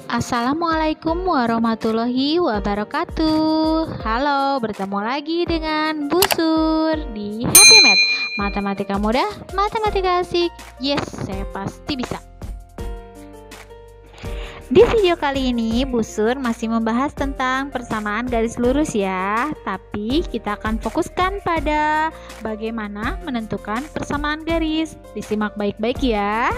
Assalamualaikum warahmatullahi wabarakatuh. Halo, bertemu lagi dengan Bu Sur di Happy Math. Matematika mudah, matematika asik. Yes, saya pasti bisa. Di video kali ini Bu Sur masih membahas tentang persamaan garis lurus ya. Tapi kita akan fokuskan pada bagaimana menentukan persamaan garis. Disimak baik-baik ya.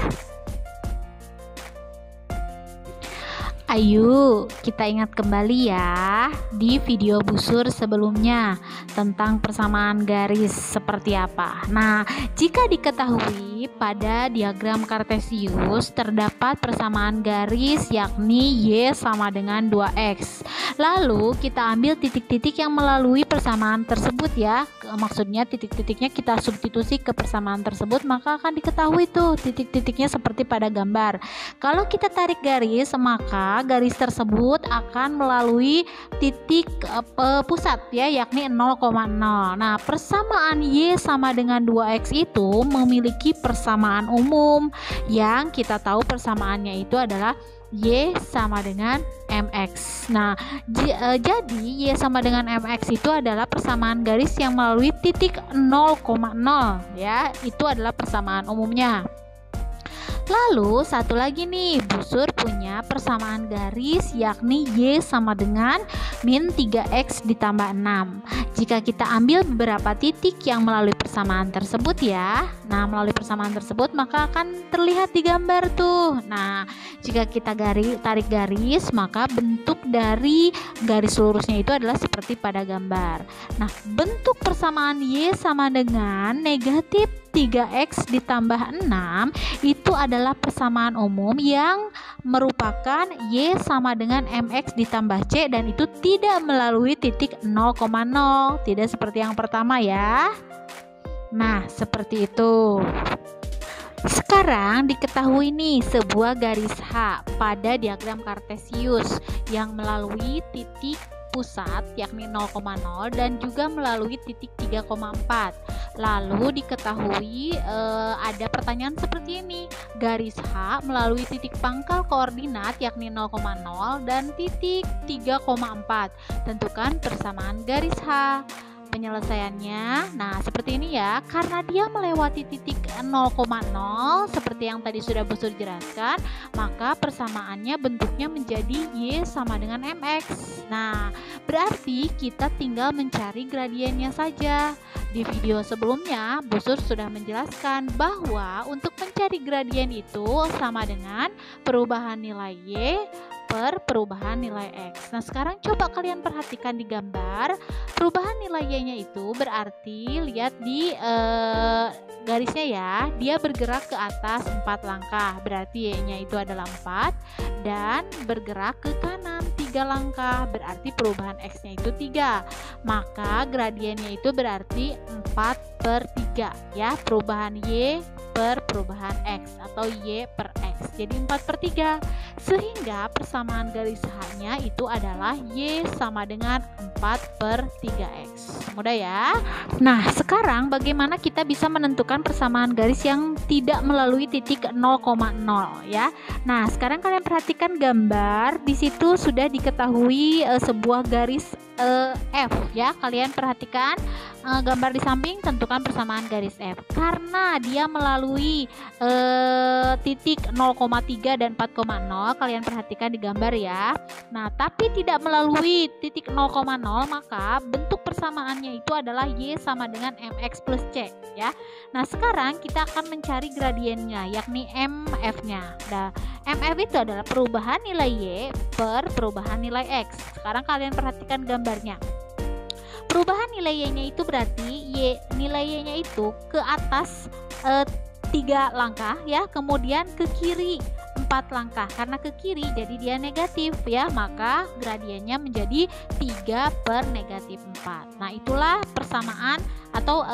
Ayo kita ingat kembali ya di video Bu Sur sebelumnya tentang persamaan garis seperti apa. Nah, jika diketahui pada diagram Kartesius terdapat persamaan garis yakni Y sama dengan 2X. Lalu kita ambil titik-titik yang melalui persamaan tersebut ya. Maksudnya titik-titiknya kita substitusi ke persamaan tersebut, maka akan diketahui tuh titik-titiknya seperti pada gambar. Kalau kita tarik garis, maka garis tersebut akan melalui titik pusat ya, yakni 0,0. Nah, persamaan Y sama dengan 2X itu memiliki persamaan umum yang kita tahu persamaannya itu adalah Y sama dengan MX. Nah, jadi Y sama dengan MX itu adalah persamaan garis yang melalui titik 0,0 ya. Itu adalah persamaan umumnya. Lalu satu lagi nih, Bu Sur punya persamaan garis yakni Y sama dengan min 3X ditambah 6. Jika kita ambil beberapa titik yang melalui persamaan tersebut ya, nah melalui persamaan tersebut maka akan terlihat di gambar tuh. Nah, jika kita tarik garis, maka bentuk dari garis lurusnya itu adalah seperti pada gambar. Nah, bentuk persamaan Y sama dengan negatif 3X ditambah 6 itu adalah persamaan umum yang merupakan Y sama dengan MX ditambah C dan itu tidak melalui titik 0,0, tidak seperti yang pertama ya. Nah, seperti itu. Sekarang diketahui nih sebuah garis H pada diagram Kartesius yang melalui titik pusat yakni 0,0 dan juga melalui titik 3,4. Lalu diketahui ada pertanyaan seperti ini. Garis H melalui titik pangkal koordinat yakni 0,0 dan titik 3,4. Tentukan persamaan garis H. Penyelesaiannya, nah seperti ini ya, karena dia melewati titik 0,0 seperti yang tadi sudah Bu Sur jelaskan, maka persamaannya bentuknya menjadi Y sama dengan MX. Nah, berarti kita tinggal mencari gradiennya saja. Di video sebelumnya Bu Sur sudah menjelaskan bahwa untuk mencari gradien itu sama dengan perubahan nilai Y per perubahan nilai X. Nah, sekarang coba kalian perhatikan di gambar. Perubahan nilai Y-nya itu berarti lihat di garisnya ya, dia bergerak ke atas 4 langkah. Berarti Y-nya itu adalah 4 dan bergerak ke kanan 3 langkah. Berarti perubahan X-nya itu 3. Maka gradiennya itu berarti 4/3 ya, perubahan Y per perubahan X atau Y per X. Jadi 4/3. Sehingga persamaan garis H-nya itu adalah Y sama dengan 4/3X. Mudah ya? Nah, sekarang bagaimana kita bisa menentukan persamaan garis yang tidak melalui titik 0,0 ya? Nah, sekarang kalian perhatikan gambar. Di situ sudah diketahui sebuah garis F ya. Kalian perhatikan gambar di samping, tentukan persamaan garis F. Karena dia melalui titik 0,3 dan 4,0, kalian perhatikan di gambar ya. Nah, tapi tidak melalui titik 0,0, maka bentuk persamaannya itu adalah Y sama dengan MX plus C ya. Nah, sekarang kita akan mencari gradiennya yakni MF-nya. Nah, MF itu adalah perubahan nilai Y per perubahan nilai X. Sekarang kalian perhatikan gambarnya. Perubahan nilai Y-nya itu berarti nilai Y-nya itu ke atas 3 langkah ya, kemudian ke kiri 4 langkah. Karena ke kiri jadi dia negatif ya, maka gradiennya menjadi 3/-4. Nah, itulah persamaan atau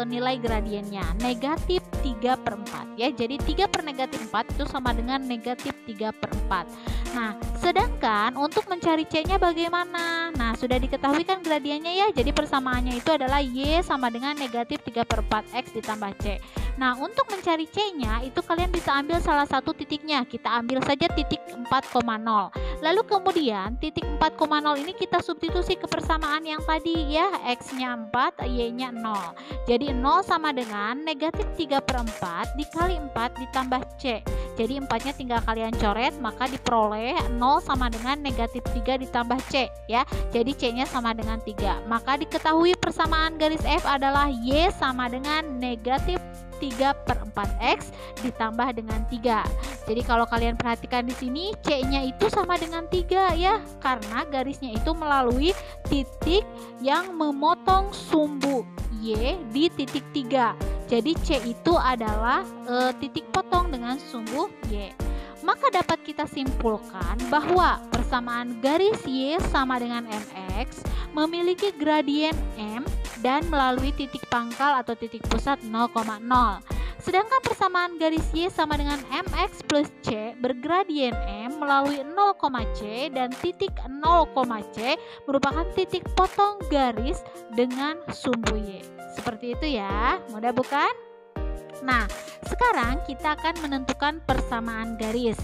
nilai gradiennya negatif 3/4 ya. Jadi 3/-4 itu sama dengan negatif 3/4. Nah, sedangkan untuk mencari C-nya bagaimana? Nah, sudah diketahui kan gradiennya ya. Jadi persamaannya itu adalah Y sama dengan negatif 3/4X ditambah C. Nah, untuk mencari C-nya itu kalian bisa ambil salah satu titiknya. Kita ambil saja titik 4,0. Lalu kemudian titik 4,0 ini kita substitusi ke persamaan yang tadi ya, X-nya 4, Y-nya 0. Jadi 0 sama dengan negatif 3/4 dikali 4 ditambah C. Jadi 4-nya tinggal kalian coret, maka diperoleh 0 sama dengan negatif 3 ditambah C ya. Jadi C-nya sama dengan 3. Maka diketahui persamaan garis F adalah Y sama dengan negatif 3/4X ditambah dengan 3. Jadi kalau kalian perhatikan di sini C-nya itu sama dengan 3 ya, karena garisnya itu melalui titik yang memotong sumbu Y di titik 3. Jadi C itu adalah titik potong dengan sumbu Y. Maka dapat kita simpulkan bahwa persamaan garis Y sama dengan MX memiliki gradien M dan melalui titik pangkal atau titik pusat 0,0. Sedangkan persamaan garis Y sama dengan MX plus C bergradien M melalui 0,C dan titik 0,C merupakan titik potong garis dengan sumbu Y. Seperti itu ya, mudah bukan? Nah, sekarang kita akan menentukan persamaan garis.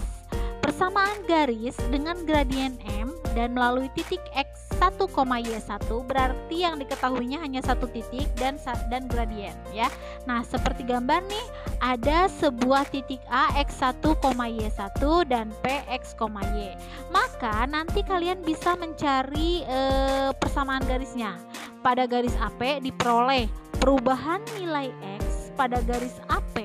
Persamaan garis dengan gradien M dan melalui titik X1, Y1 berarti yang diketahuinya hanya satu titik dan gradien ya. Nah, seperti gambar nih, ada sebuah titik A X1, Y1 dan P X, Y. Maka nanti kalian bisa mencari persamaan garisnya. Pada garis AP diperoleh perubahan nilai X pada garis AP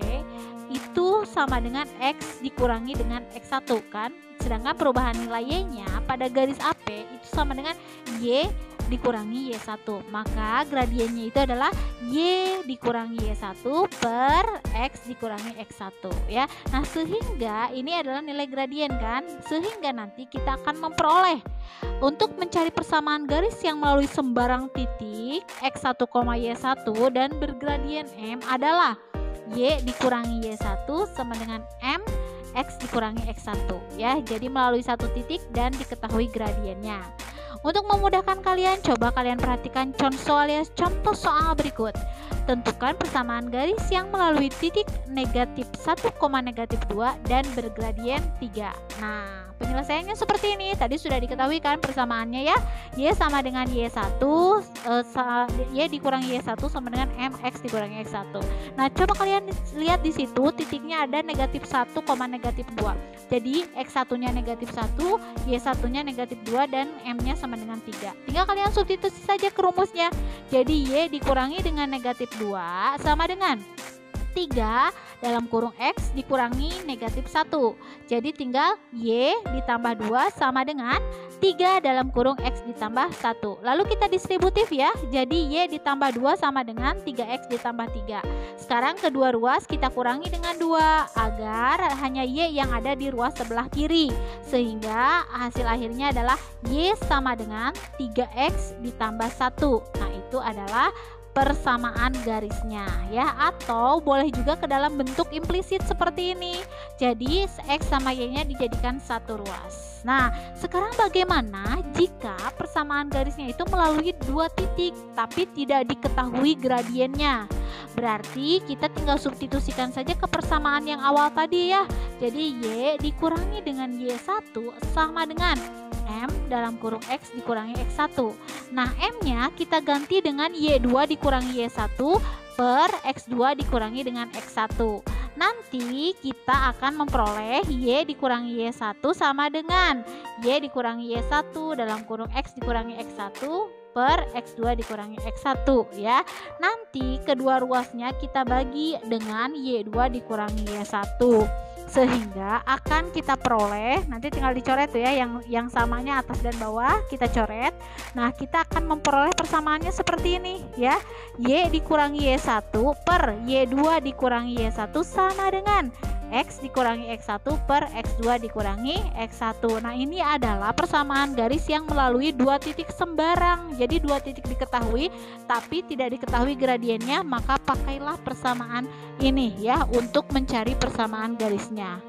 itu sama dengan X dikurangi dengan X1 kan. Sedangkan perubahan nilai Y-nya pada garis AP itu sama dengan Y dikurangi Y1. Maka gradiennya itu adalah Y dikurangi Y1 per X dikurangi X1 ya. Nah, sehingga ini adalah nilai gradien kan. Sehingga nanti kita akan memperoleh untuk mencari persamaan garis yang melalui sembarang titik X1, Y1 dan bergradien M adalah Y dikurangi Y1 sama dengan M X dikurangi X1 ya. Jadi melalui satu titik dan diketahui gradiennya. Untuk memudahkan kalian, coba kalian perhatikan contoh soal berikut. Tentukan persamaan garis yang melalui titik negatif 1, negatif 2 dan bergradien 3. Nah, penyelesaiannya seperti ini. Tadi sudah diketahui kan persamaannya ya. Y sama dengan Y1, Y dikurangi Y1 sama dengan MX dikurangi X1. Nah, coba kalian lihat di situ titiknya ada negatif 1, negatif 2. Jadi X1-nya negatif 1, Y1-nya negatif 2 dan M-nya sama dengan 3. Tinggal kalian substitusi saja ke rumusnya. Jadi Y dikurangi dengan negatif 2 sama dengan 3 dalam kurung X dikurangi negatif 1. Jadi tinggal Y ditambah 2 sama dengan 3 dalam kurung X ditambah 1. Lalu kita distributif ya. Jadi Y ditambah 2 sama dengan 3X ditambah 3. Sekarang kedua ruas kita kurangi dengan 2 agar hanya Y yang ada di ruas sebelah kiri. Sehingga hasil akhirnya adalah Y sama dengan 3X ditambah 1. Nah, itu adalah persamaan garisnya ya, atau boleh juga ke dalam bentuk implisit seperti ini. Jadi X sama Y-nya dijadikan satu ruas. Nah, sekarang bagaimana jika persamaan garisnya itu melalui dua titik tapi tidak diketahui gradiennya? Berarti kita tinggal substitusikan saja ke persamaan yang awal tadi ya. Jadi Y dikurangi dengan Y1 sama dengan M dalam kurung X dikurangi X1. Nah, M-nya kita ganti dengan Y2 dikurangi Y1 per X2 dikurangi dengan X1. Nanti kita akan memperoleh Y dikurangi Y1 sama dengan Y dikurangi Y1 dalam kurung X dikurangi X1 per X2 dikurangi X1 ya. Nanti kedua ruasnya kita bagi dengan Y2 dikurangi Y1. Sehingga akan kita peroleh, nanti tinggal dicoret tuh ya, yang samanya atas dan bawah kita coret. Nah, kita akan memperoleh persamaannya seperti ini ya. Y dikurangi Y1 per Y2 dikurangi Y1 sama dengan X dikurangi X1 per X2 dikurangi X1. Nah, ini adalah persamaan garis yang melalui dua titik sembarang. Jadi dua titik diketahui tapi tidak diketahui gradiennya, maka pakailah persamaan ini ya untuk mencari persamaan garisnya.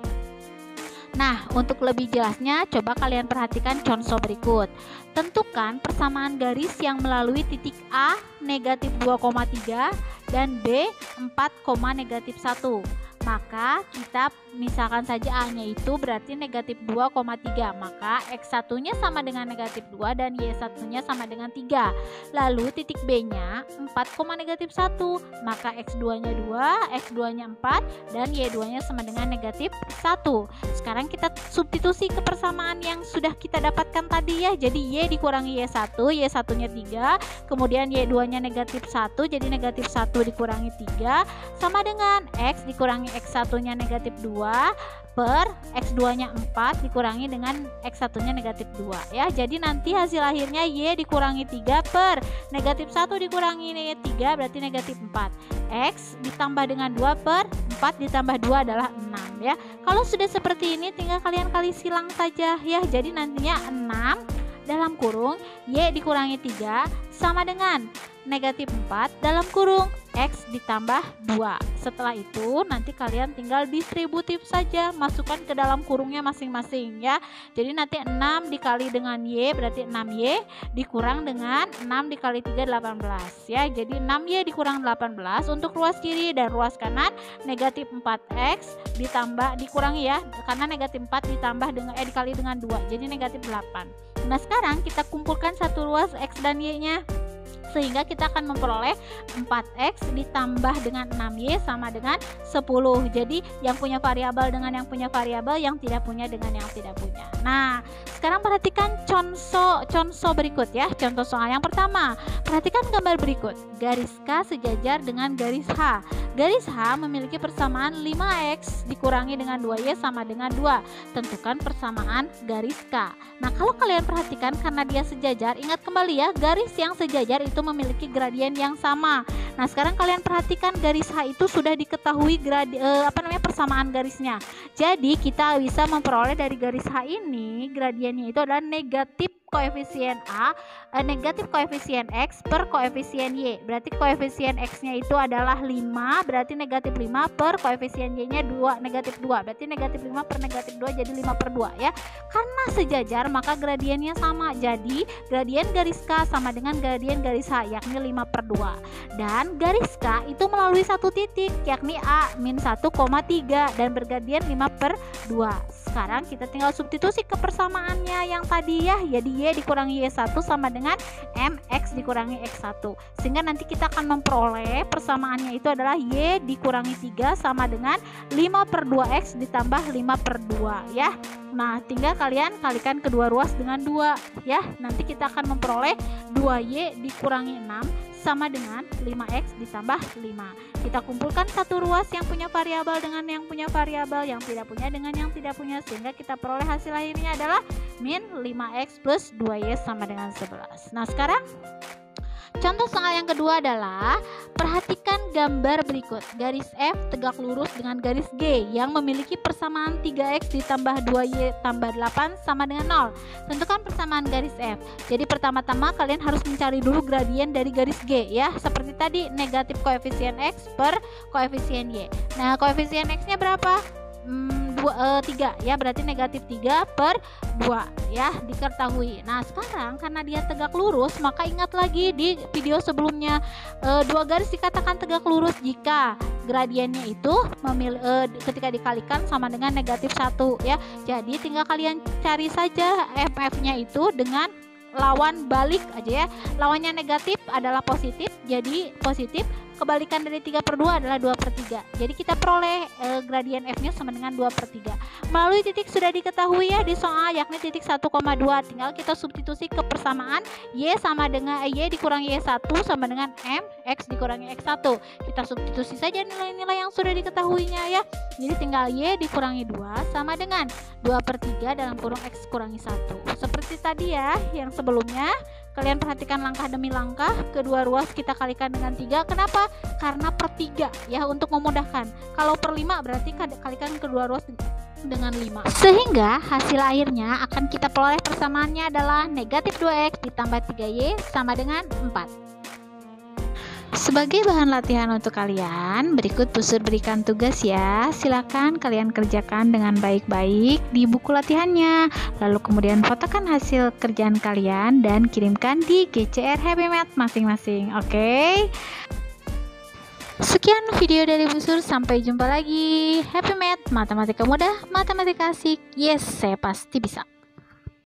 Nah, untuk lebih jelasnya coba kalian perhatikan contoh berikut. Tentukan persamaan garis yang melalui titik A negatif 2,3 dan B 4, negatif 1. Maka kita misalkan saja A-nya itu berarti negatif 2,3. Maka X1-nya sama dengan negatif 2 dan Y1-nya sama dengan 3. Lalu titik B-nya 4, negatif 1. Maka X2-nya 2, X2-nya 4, dan Y2-nya sama dengan negatif 1. Sekarang kita substitusi ke persamaan yang sudah kita dapatkan tadi ya. Jadi Y dikurangi Y1, Y1-nya 3. Kemudian Y2-nya negatif 1, jadi negatif 1 dikurangi 3 sama dengan X dikurangi X1-nya negatif 2 per X2-nya 4 dikurangi dengan X1-nya negatif 2 ya. Jadi nanti hasil akhirnya Y dikurangi 3 per negatif 1 dikurangi 3 berarti negatif 4. X ditambah dengan 2 per 4 ditambah 2 adalah 6 ya. Kalau sudah seperti ini tinggal kalian kali silang saja ya. Jadi nantinya 6 dalam kurung Y dikurangi 3 sama dengan negatif 4 dalam kurung X ditambah 2. Setelah itu nanti kalian tinggal distributif saja, masukkan ke dalam kurungnya masing-masing ya. Jadi nanti 6 dikali dengan Y berarti 6Y dikurang dengan 6 dikali 3 18 ya. Jadi 6Y dikurang 18 untuk ruas kiri dan ruas kanan negatif 4X ditambah dikurangi ya, karena negatif 4 ditambah dengan dikali dengan 2 jadi negatif 8. Nah sekarang kita kumpulkan satu ruas X dan Y nya sehingga kita akan memperoleh 4X ditambah dengan 6Y sama dengan 10. Jadi yang punya variabel dengan yang punya variabel, yang tidak punya dengan yang tidak punya. Nah sekarang perhatikan contoh berikut ya. Contoh soal yang pertama, perhatikan gambar berikut. Garis K sejajar dengan garis H. Garis H memiliki persamaan 5X dikurangi dengan 2Y sama dengan 2. Tentukan persamaan garis K. Nah kalau kalian perhatikan karena dia sejajar, ingat kembali ya, garis yang sejajar itu memiliki gradien yang sama. Nah sekarang kalian perhatikan garis H itu sudah diketahui persamaan garisnya. Jadi kita bisa memperoleh dari garis H ini gradiennya itu adalah negatif koefisien negatif koefisien X per koefisien Y. Berarti koefisien X-nya itu adalah 5, berarti negatif 5 per koefisien Y-nya 2, negatif 2. Berarti negatif 5 per negatif 2 jadi 5 per 2 ya. Karena sejajar maka gradiennya sama. Jadi gradien garis K sama dengan gradien garis H yakni 5 per 2. Dan garis K itu melalui satu titik yakni A min 1,3 dan bergradien 5 per 2. Sekarang kita tinggal substitusi ke persamaannya yang tadi ya. Jadi Y dikurangi Y1 sama dengan MX dikurangi X1. Sehingga nanti kita akan memperoleh persamaannya itu adalah Y dikurangi 3 sama dengan 5 per 2X ditambah 5 per 2 ya. Nah tinggal kalian kalikan kedua ruas dengan 2 ya. Nanti kita akan memperoleh 2Y dikurangi 6 sama dengan 5X ditambah 5. Kita kumpulkan satu ruas yang punya variabel dengan yang punya variabel, yang tidak punya dengan yang tidak punya, sehingga kita peroleh hasil akhirnya adalah min 5X plus 2Y sama dengan 11. Nah sekarang contoh soal yang kedua adalah perhatikan gambar berikut. Garis F tegak lurus dengan garis G yang memiliki persamaan 3X ditambah 2Y tambah 8 sama dengan 0. Tentukan persamaan garis F. Jadi pertama-tama kalian harus mencari dulu gradien dari garis G ya. Seperti tadi negatif koefisien X per koefisien Y. Nah koefisien X-nya berapa? 3 ya, berarti negatif 3 per 2 ya, diketahui. Nah sekarang karena dia tegak lurus, maka ingat lagi di video sebelumnya, dua garis dikatakan tegak lurus jika gradiennya itu ketika dikalikan sama dengan negatif 1 ya. Jadi tinggal kalian cari saja FF-nya itu dengan lawan balik aja ya. Lawannya negatif adalah positif, jadi positif. Kebalikan dari 3 per 2 adalah 2 per 3. Jadi kita peroleh gradien F nya sama dengan 2 per 3. Melalui titik sudah diketahui ya di soal, yakni titik 1,2. Tinggal kita substitusi ke persamaan Y sama dengan Y dikurangi Y1 sama dengan M X dikurangi X1. Kita substitusi saja nilai-nilai yang sudah diketahuinya ya. Jadi tinggal Y dikurangi 2 sama dengan 2 per 3 dalam kurung X kurangi 1. Seperti tadi ya yang sebelumnya. Kalian perhatikan langkah demi langkah, kedua ruas kita kalikan dengan 3. Kenapa? Karena per 3 ya, untuk memudahkan. Kalau per 5 berarti kalikan kedua ruas dengan 5. Sehingga hasil akhirnya akan kita peroleh persamaannya adalah negatif 2X ditambah 3Y sama dengan 4. Sebagai bahan latihan untuk kalian, berikut Busur berikan tugas ya. Silakan kalian kerjakan dengan baik-baik di buku latihannya. Lalu kemudian fotokan hasil kerjaan kalian dan kirimkan di GCR Happy Math masing-masing. Oke? Sekian video dari Busur, sampai jumpa lagi. Happy Math, matematika mudah, matematika asik. Yes, saya pasti bisa.